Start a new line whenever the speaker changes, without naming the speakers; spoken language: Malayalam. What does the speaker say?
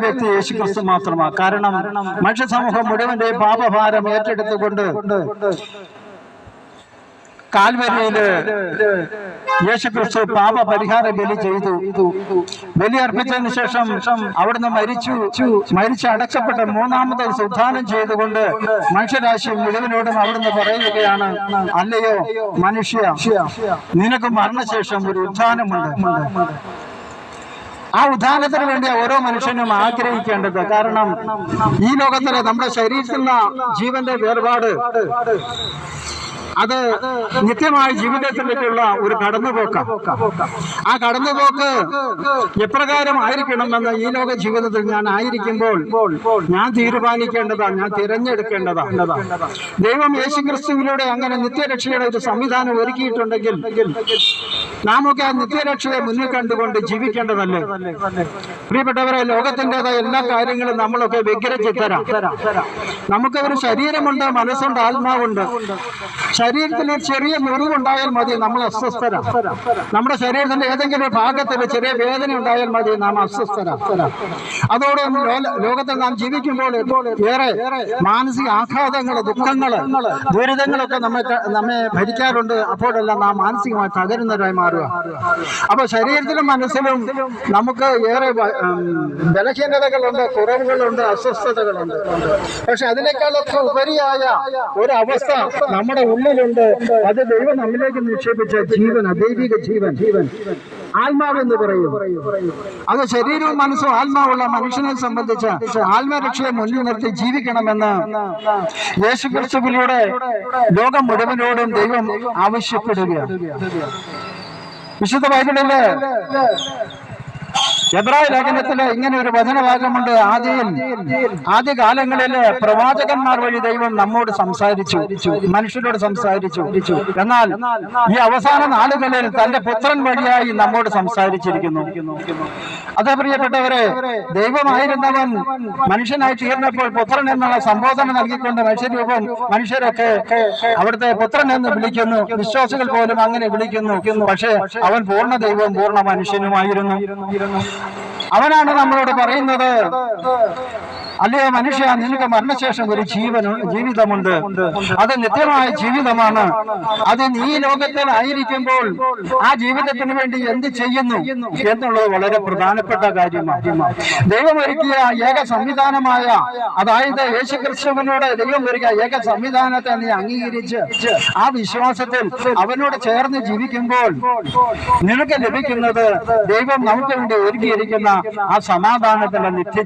വ്യക്തി യേശുക്രിസ്തു മാത്രമാണ്. കാരണം മനുഷ്യ സമൂഹം മുഴുവന്റെ പാപഭാരം ഏറ്റെടുത്തുകൊണ്ട് കാൽവരിയില് യേശുക്രിസ്തു പാപ പരിഹാര ബലി ചെയ്തു. ബലി അർപ്പിച്ചതിന് ശേഷം അവിടുന്ന് മരിച്ച് അടക്കപ്പെട്ട മൂന്നാമത് ഉത്ഥാനം ചെയ്തുകൊണ്ട് മനുഷ്യരാശി മുഴുവനോടും അവിടുന്ന് പറയുകയാണ്, അല്ലയോ മനുഷ്യ, നിനക്ക് മരണശേഷം ഒരു ഉത്ഥാനമുണ്ട്. ആ ഉദ്ധാനത്തിന് വേണ്ടി ഓരോ മനുഷ്യനും ആഗ്രഹിക്കേണ്ടത്. കാരണം ഈ ലോകത്തിലെ നമ്മുടെ ശരീരത്തിലുള്ള ജീവന്റെ വേർപാട് അത് നിത്യമായ ജീവിതത്തിലേക്കുള്ള ഒരു കടന്നുപോക്കാണ്. ആ കടന്നുപോക്ക് എപ്രകാരം ആയിരിക്കണമെന്ന് ഈ ലോക ജീവിതത്തിൽ ഞാൻ ആയിരിക്കുമ്പോൾ ഞാൻ തീരുമാനിക്കേണ്ടതാണ്, ഞാൻ തിരഞ്ഞെടുക്കേണ്ടതാണ്. ദൈവം യേശുക്രിസ്തുവിലൂടെ അങ്ങനെ നിത്യരക്ഷയുടെ ഒരു സംവിധാനം ഒരുക്കിയിട്ടുണ്ടെങ്കിൽ നാമൊക്കെ ആ നിത്യരക്ഷയെ മുന്നിൽ കണ്ടുകൊണ്ട് ജീവിക്കേണ്ടതല്ലേ? പ്രിയപ്പെട്ടവരെ, ലോകത്തിൻ്റെതായ എല്ലാ കാര്യങ്ങളും നമ്മളൊക്കെ വ്യഗ്രചിത്തരാം. നമുക്ക് ഒരു ശരീരമുണ്ട്, മനസ്സുണ്ട്, ആത്മാവുണ്ട്. ശരീരത്തിൽ ഒരു ചെറിയ മുറിവുണ്ടായാൽ മതി നമ്മൾ അസ്വസ്ഥരാണ്. നമ്മുടെ ശരീരത്തിന്റെ ഏതെങ്കിലും ഭാഗത്തിൽ ചെറിയ വേദന ഉണ്ടായാൽ മതി നാം അസ്വസ്ഥരാണ്. അതോടെ ലോകത്തിൽ നാം ജീവിക്കുമ്പോൾ ഏറെ മാനസിക ആഘാതങ്ങൾ, ദുഃഖങ്ങൾ, ദുരിതങ്ങളൊക്കെ നമ്മെ ഭരിക്കാറുണ്ട്. അപ്പോഴെല്ലാം നാം മാനസികമായി തകരുന്നവരായി മാറുക. അപ്പൊ ശരീരത്തിലും മനസ്സിലും നമുക്ക് ഏറെ ബലഹീനതകളുണ്ട്, കുറവുകളുണ്ട്, അസ്വസ്ഥതകളുണ്ട്. പക്ഷെ അതിനേക്കാളൊക്കെ ഉപരിയായ ഒരു അവസ്ഥ നമ്മുടെ ഉള്ളിലുണ്ട്. അത് ദൈവം നമ്മിലേക്ക് നിക്ഷേപിച്ച ജീവൻ, ദൈവിക ജീവൻ, ആത്മാവെന്ന് പറയും. അത് ശരീരവും മനസ്സും ആത്മാവുള്ള മനുഷ്യനെ സംബന്ധിച്ച് ആത്മരക്ഷയെ മുന്നിൽ നിർത്തി ജീവിക്കണമെന്ന് യേശുക്രിസ്തുവിലൂടെ ലോകം മുഴുവനോടും ദൈവം ആവശ്യപ്പെടുകയാണ്. വിശുദ്ധ ബൈബിളില് എബ്രായ ലേഖനത്തില് ഇങ്ങനെ ഒരു വചനഭാഗമുണ്ട്. ആദ്യകാലങ്ങളില് പ്രവാചകന്മാർ വഴി ദൈവം നമ്മോട് സംസാരിച്ചു, മനുഷ്യരോട് സംസാരിച്ചു. എന്നാൽ ഈ അവസാന നാളുകളിൽ തന്റെ പുത്രൻ വഴിയായി നമ്മോട് സംസാരിച്ചിരിക്കുന്നു. അതേ പ്രിയപ്പെട്ടവരെ, ദൈവമായിരുന്നവൻ മനുഷ്യനായി തീർന്നപ്പോൾ പുത്രൻ എന്നുള്ള സംബോധന നൽകിക്കൊണ്ട് മനുഷ്യരൊക്കെ അവിടുത്തെ പുത്രൻ എന്ന് വിളിക്കുന്നു. വിശ്വാസികൾ പോലും അങ്ങനെ വിളിക്കുന്നു. പക്ഷേ അവൻ പൂർണ്ണ ദൈവവും പൂർണ്ണ മനുഷ്യനുമായിരുന്നു. അവനാണ് നമ്മളോട് പറയുന്നത്, അല്ലയോ മനുഷ്യ, നിനക്ക് മരണശേഷം ഒരു ജീവിതമുണ്ട്. അത് നിത്യമായ ജീവിതമാണ്. അത് നീ ലോകത്തിൽ ആയിരിക്കുമ്പോൾ ആ ജീവിതത്തിന് വേണ്ടി എന്ത് ചെയ്യുന്നു എന്നുള്ളത് വളരെ പ്രധാനപ്പെട്ട കാര്യമാണ്. ദൈവം ഒരുക്കിയ ഏക സംവിധാനമായ, അതായത് യേശുക്രിസ്തുവിനോട് ദൈവം ഒരുക്കിയ ഏക സംവിധാനത്തെ നീ അംഗീകരിച്ച് ആ വിശ്വാസത്തിൽ അവനോട് ചേർന്ന് ജീവിക്കുമ്പോൾ നിനക്ക് ലഭിക്കുന്നത് ദൈവം നമുക്ക് വേണ്ടി ഒരുക്കിയിരിക്കുന്ന ആ സമാധാനത്തിലുള്ള നിത്യ